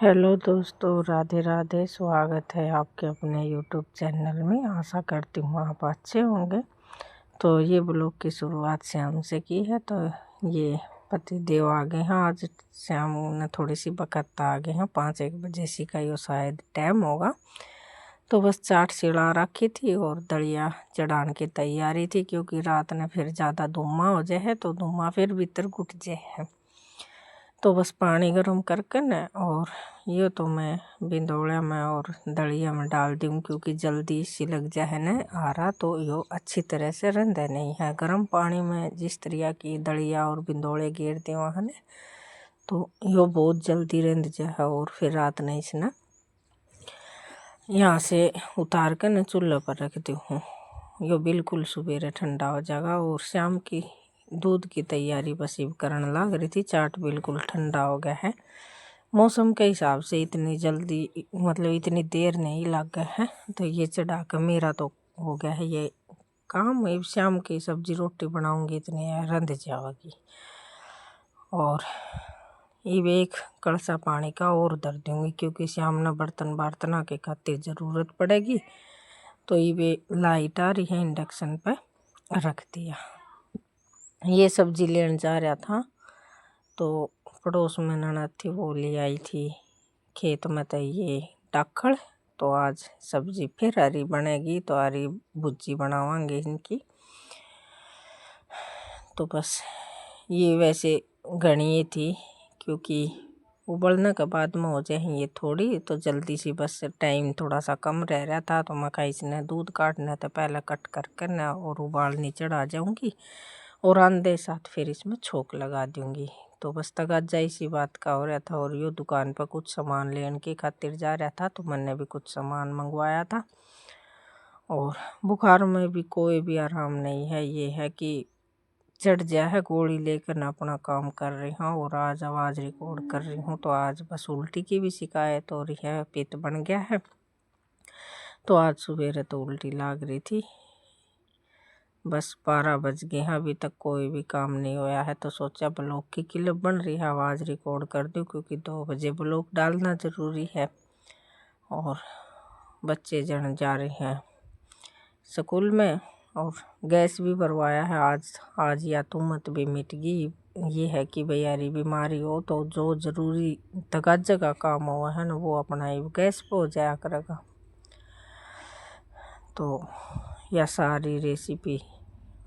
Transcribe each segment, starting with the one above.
Hello दोस्तों, राधे राधे। स्वागत है आपके अपने यूट्यूब चैनल में। आशा करती हूँ आप अच्छे होंगे। तो ये ब्लॉग की शुरुआत शाम से की है। तो ये पति देव आ गए हैं। आज शाम ने थोड़ी सी बकत्ता आ गए हैं, 5-1 बजे सी का यो शायद टाइम होगा। तो बस चाट चिड़ा रखी थी और दलिया चढ़ाने की तैयारी थी, क्योंकि रात ने फिर ज़्यादा धुआं हो जाए है तो धुआं फिर भीतर घुट जाए है। तो बस पानी गर्म करके न और ये तो मैं बिंदौड़ा में और दलिया में डाल दूँ, क्योंकि जल्दी सी लग जाए न आ रहा तो यो अच्छी तरह से रंधा नहीं है। गर्म पानी में जिस तरह की दलिया और बिंदौड़े गेर दे है न तो यो बहुत जल्दी रंध जाए। और फिर रात ने इसने यहाँ से उतार कर न चूल्हे पर रख दी हूँ। यो बिल्कुल सवेरे ठंडा हो जाएगा। और शाम की दूध की तैयारी बस अब करने लग रही थी। चाट बिल्कुल ठंडा हो गया है। मौसम के हिसाब से इतनी जल्दी मतलब इतनी देर नहीं लग गया है। तो ये चढ़ा कर मेरा तो हो गया है ये काम। अब शाम की सब्जी रोटी बनाऊंगी, इतनी रंध जाएगी। और अब एक कलसा पानी का और धर दूंगी, क्योंकि शाम ने बर्तन बर्तना के खातिर ज़रूरत पड़ेगी। तो ये लाइट आ रही है, इंडक्शन पे रख दिया। ये सब्जी लेने जा रहा था तो पड़ोस में ननद थी, वो ले आई थी खेत में। तो ये टाखड़ तो आज सब्जी फिर हरी बनेगी, तो हरी भुजी बनावांगे इनकी। तो बस ये वैसे घनी थी, क्योंकि उबलने के बाद में हो जाए ये थोड़ी तो जल्दी सी, बस टाइम थोड़ा सा कम रह रहा था। तो मैं कहा इसने दूध काटना तो पहले कट करके न और उबालनी चढ़ा जाऊंगी और आंधे साथ फिर इसमें छोंक लगा दूंगी। तो बस तगाजा इसी बात का हो रहा था। और यो दुकान पर कुछ सामान लेने की खातिर जा रहा था, तो मैंने भी कुछ सामान मंगवाया था। और बुखार में भी कोई भी आराम नहीं है। ये है कि चढ़ गया है, गोली लेकर ना अपना काम कर रही हूँ। और आज आवाज़ रिकॉर्ड कर रही हूँ। तो आज बस उल्टी की भी शिकायत हो रही है, पित्त बन गया है। तो आज सवेरे तो उल्टी लाग रही थी। बस 12 बज गए हैं, अभी तक कोई भी काम नहीं होया है। तो सोचा ब्लॉग की क्लिप बन रही है, आवाज़ रिकॉर्ड कर दूँ, क्योंकि 2 बजे ब्लॉग डालना ज़रूरी है। और बच्चे जन जा रहे हैं स्कूल में। और गैस भी भरवाया है आज या तुमत भी मिट गई। ये है कि भाई यारी बीमारी हो तो जो ज़रूरी तगाजे का काम हुआ है ना वो अपना गैस पे हो जाया करेगा। तो यह सारी रेसिपी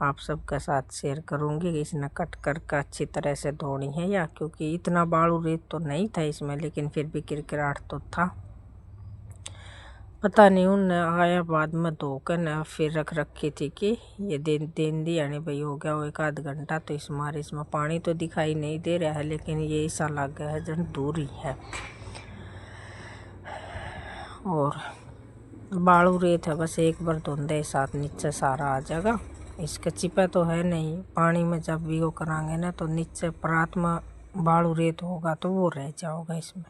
आप सबके साथ शेयर करूँगी। इसने कट कर अच्छी तरह से धोनी है, या क्योंकि इतना बालू रेत तो नहीं था इसमें, लेकिन फिर भी किरकिराट तो था। पता नहीं उनने आया बाद में धोकर न फिर रख रखी थी कि ये दिन दिया नहीं भाई हो गया वो 1 आध घंटा। तो इसमें पानी तो दिखाई नहीं दे रहा है, लेकिन ये ऐसा लग गया है जन दूरी है। और बालू रेत है, बस एक बार धुंधे साथ नीचे सारा आ जाएगा। इसके चिपे तो है नहीं, पानी में जब भी वो करांगे ना तो नीचे परात में बालू रेत होगा तो वो रह जाओगा इसमें।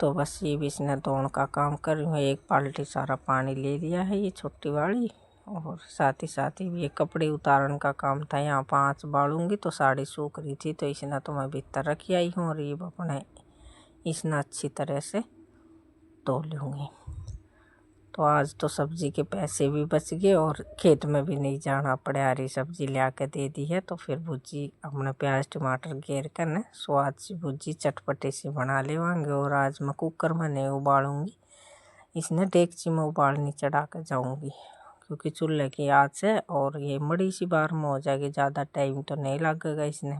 तो बस ये भी इसने धोने का काम कर रही हूँ। एक बाल्टी सारा पानी ले लिया है ये छोटी वाली। और साथ ही ये कपड़े उतारने का काम था। यहाँ 5 बालूंगी तो साड़ी सूख रही थी, तो इसने तो मैं भीतर रखी आई हूँ। और ये अपने इसने अच्छी तरह से धो लूँगी। तो आज तो सब्जी के पैसे भी बच गए और खेत में भी नहीं जाना पड़े। हरी सब्जी ला के दे दी है, तो फिर भुजी अपने प्याज टमाटर घेर कर न स्वाद सी भुजी चटपटी सी बना लेवांगे। और आज मैं कुकर में नहीं उबालूँगी, इसने डेगची में उबालनी चढ़ा कर जाऊँगी, क्योंकि चूल्हे की आँच से और ये मड़ी सी बार में हो जाएगी। ज़्यादा टाइम तो नहीं लगेगा इसने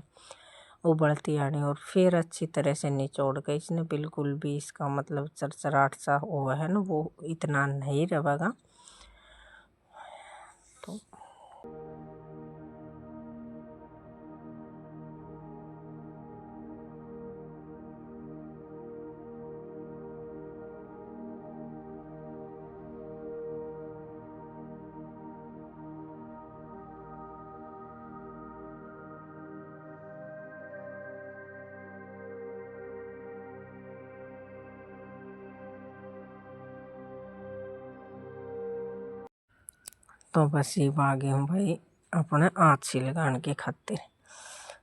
उबलती आनी। और फिर अच्छी तरह से निचोड़ के इसने बिल्कुल भी इसका मतलब चरचराट सा हुआ है ना वो इतना नहीं रहेगा। तो बस ये आ गए हूँ भाई अपने हाथ से लगाने के खातिर।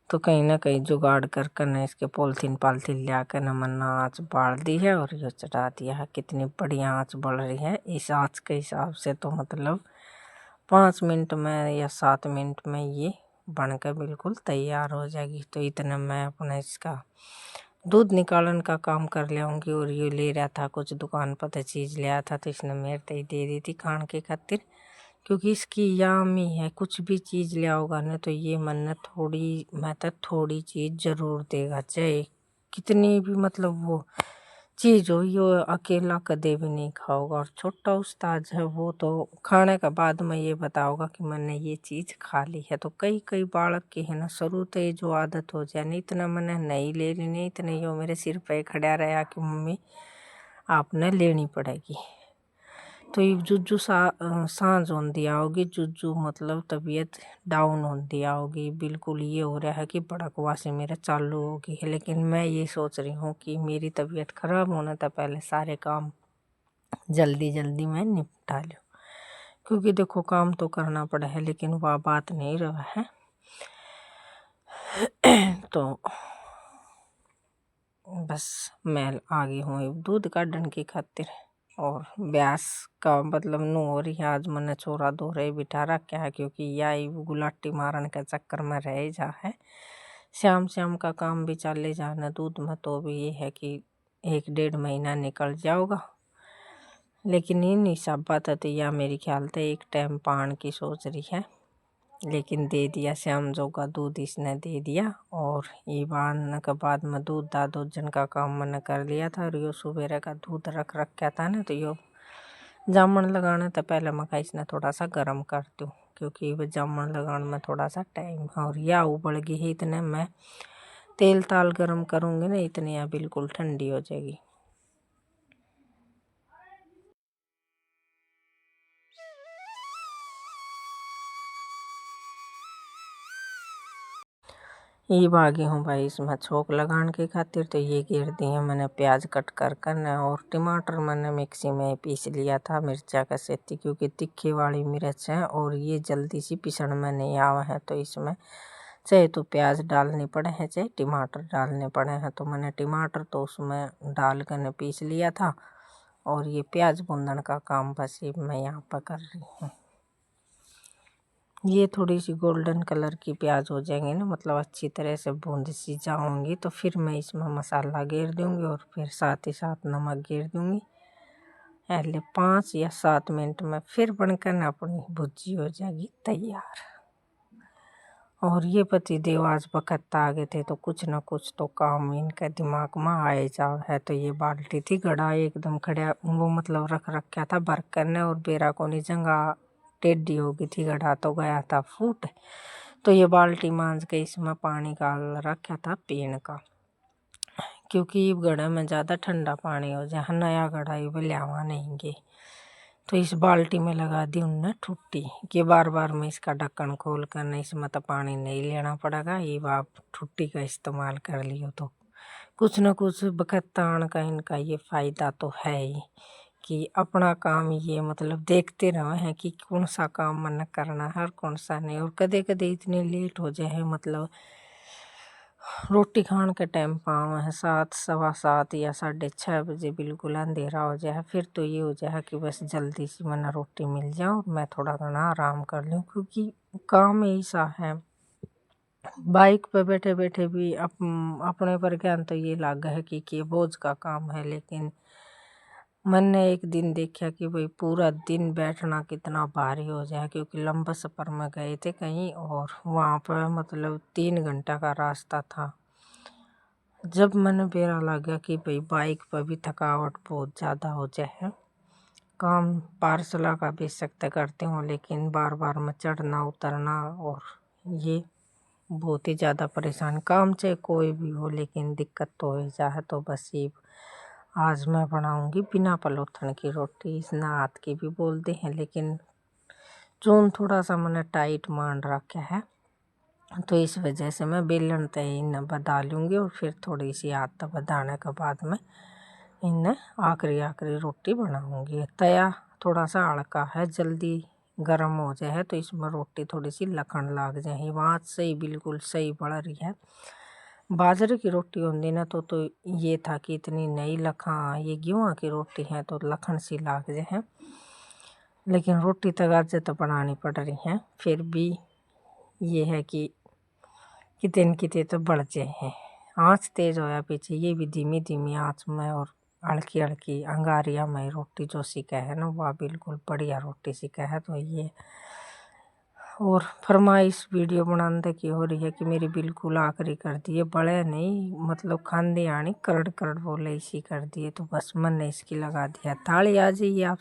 तो कहीं ना कहीं जुगाड़ कर कर न इसके पॉलिथीन पालथीन ला कर न मैंने आँच बाढ़ दी है और ये चढ़ा दिया है। कितनी बढ़िया आँच बढ़ रही है। इस आँच के हिसाब से तो मतलब 5 मिनट में या 7 मिनट में ये बनकर बिल्कुल तैयार हो जाएगी। तो इतना मैं अपना इसका दूध निकालन का काम कर लियाऊंगी। और ये ले रहा था कुछ दुकान पर तो चीज़ लिया था तो इसने मेरे तो दे दी थी खान के खातिर, क्योंकि इसकी यामी है। कुछ भी चीज़ लिया होगा ना तो ये मन थोड़ी मतलब थोड़ी चीज़ ज़रूर देगा, चाहे कितनी भी मतलब वो चीज़ हो, ये अकेला कदे भी नहीं खाओगा। और छोटा उस्ताद है वो तो खाने का बाद में ये बताओगा कि मैंने ये चीज़ खा ली है। तो कई कई बालक की है ना शुरू तो ये जो आदत हो जाए नहीं, इतना मैंने नहीं ले ली, नहीं इतने यो मेरे सिर पे खड़ा रहा कि मम्मी आपने लेनी पड़ेगी। तो ये जुज्जू सांझ होती आओगी, जुज्जू मतलब तबीयत डाउन होती आओगी। बिल्कुल ये हो रहा है कि भड़कवासी मेरा चालू होगी है। लेकिन मैं ये सोच रही हूँ कि मेरी तबीयत ख़राब होने तक पहले सारे काम जल्दी जल्दी मैं निपटा लूँ, क्योंकि देखो काम तो करना पड़ा है लेकिन वह बात नहीं रहा है। तो बस मैं आ गई हूँ दूध काढ़न की खातिर। और ब्यास का मतलब नू हो रही है। आज मैंने छोरा दो रहे बिठा रखा है, क्योंकि यही गुलाटी मारन के चक्कर में रह जा है। शाम शाम का काम भी चले जाना दूध में, तो भी ये है कि 1-1.5 महीना निकल जाओगा। लेकिन इन हिसाब बात है तो यह मेरी ख्याल से एक टाइम पान की सोच रही है। लेकिन दे दिया श्याम जो का दूध इसने दे दिया। और ये बांधने के बाद में दूध दादोजन का काम मैंने कर लिया था। और यो सुबेरे का दूध रख रखा था ना, तो यो जामन लगाने तो पहले मैं इसने थोड़ा सा गर्म कर दूँ, क्योंकि वह जामन लगाने में थोड़ा सा टाइम है। और यह उबल गई है, इतने मैं तेल ताल गर्म करूँगी ना इतनी यह बिल्कुल ठंडी हो जाएगी। ये भागी हूँ भाई इसमें छोंक लगाने के खातिर। तो ये गिर दी है मैंने प्याज कट कर करना। और टमाटर मैंने मिक्सी में पीस लिया था मिर्चा का सेती, क्योंकि तीखी वाली मिर्च है और ये जल्दी सी पिसण में नहीं आवा है। तो इसमें चाहे तो प्याज डालने पड़े हैं चाहे टमाटर डालने पड़े हैं। तो मैंने टमाटर तो उसमें डाल कर पीस लिया था। और ये प्याज भूनने का काम बस ये मैं यहाँ पर कर रही हूँ। ये थोड़ी सी गोल्डन कलर की प्याज हो जाएंगी ना, मतलब अच्छी तरह से भून सी जाऊंगी, तो फिर मैं इसमें मसाला घेर दूंगी और फिर साथ ही साथ नमक घेर दूंगी। पहले 5 या 7 मिनट में फिर बनकर ना अपनी भुर्जी हो जाएगी तैयार। और ये पति देव आज बखत्ता आ गए थे, तो कुछ ना कुछ तो काम इनके दिमाग में आए जा है। तो ये बाल्टी थी गड़ा एकदम खड़ा वो मतलब रख रखा था भर करने, और बेरा को नहीं जगह टेढ़ी हो गई थी, गड़ा तो गया था फूट। तो ये बाल्टी मांझ के इसमें पानी डाल रखा था पीने का, क्योंकि घड़े में ज़्यादा ठंडा पानी हो जाए। नया घड़ा ये लियावा नहीं गे। तो इस बाल्टी में लगा दी उनने ठुट्टी कि बार बार में इसका ढक्कन खोल कर नहीं इसमें तो पानी नहीं लेना पड़ेगा। ये आप ठुट्टी का इस्तेमाल कर लियो तो कुछ न कुछ बखत्तान का इनका ये फ़ायदा तो है ही, कि अपना काम ये मतलब देखते रहे हैं कि कौन सा काम मन करना है और कौन सा नहीं। और कदे कदे इतनी लेट हो जाए मतलब रोटी खाने के टाइम पाँव है 7, 7:15 या 6:30 बजे बिल्कुल अंधेरा हो जाए, फिर तो ये हो जाए कि बस जल्दी से मैंने रोटी मिल जाए और मैं थोड़ा घना आराम कर लूँ। क्योंकि काम ऐसा है बाइक पे बैठे बैठे भी अपने पर ज्ञान तो ये लागा है कि बोझ का काम है। लेकिन मैंने एक दिन देखा कि भाई पूरा दिन बैठना कितना भारी हो जाए, क्योंकि लंबा सफ़र में गए थे कहीं और वहाँ पर मतलब 3 घंटा का रास्ता था। जब मैंने बेरा लगा कि भाई बाइक पर भी थकावट बहुत ज़्यादा हो जाए। काम पार्सला का भी सकते करती हूँ, लेकिन बार बार मैं चढ़ना उतरना और ये बहुत ही ज़्यादा परेशान काम चाहे कोई भी हो, लेकिन दिक्कत तो हो जाए। तो बस ये आज मैं बनाऊंगी बिना पलोथन की रोटी। इस हाथ की भी बोलते हैं, लेकिन चून थोड़ा सा मैंने टाइट मान रखा है, तो इस वजह से मैं बेलन तय इन्हें बदा लूँगी। और फिर थोड़ी सी हाथ बदाने के बाद में इन्हें आखिरी रोटी बनाऊंगी। तया थोड़ा सा हल्का है, जल्दी गर्म हो जाए तो इसमें रोटी थोड़ी सी लखन लाग जाए। आँच सही बिल्कुल सही बढ़ रही है। बाजरे की रोटी होती ना तो ये था कि इतनी नहीं लखा, ये गेहूँ की रोटी है तो लखन सी लाग जाए। लेकिन रोटी तगाजे तो बनानी पड़ रही है, फिर भी ये है कि कितने तो बढ़ जाए हैं। आँच तेज़ होया पीछे, ये भी धीमी धीमी आँच में और हल्की हल्की अंगारिया में रोटी जो सीखा है ना वह बिल्कुल बढ़िया रोटी सीखा है। तो ये और फरमाइश वीडियो बनाने की हो रही है कि मेरी बिल्कुल आखिरी कर दिए, बड़े नहीं मतलब खांदे आनी करड़ करड़ बोले इसी कर दिए। तो बस मन ने इसकी लगा दिया ताली। आ जाइए आप।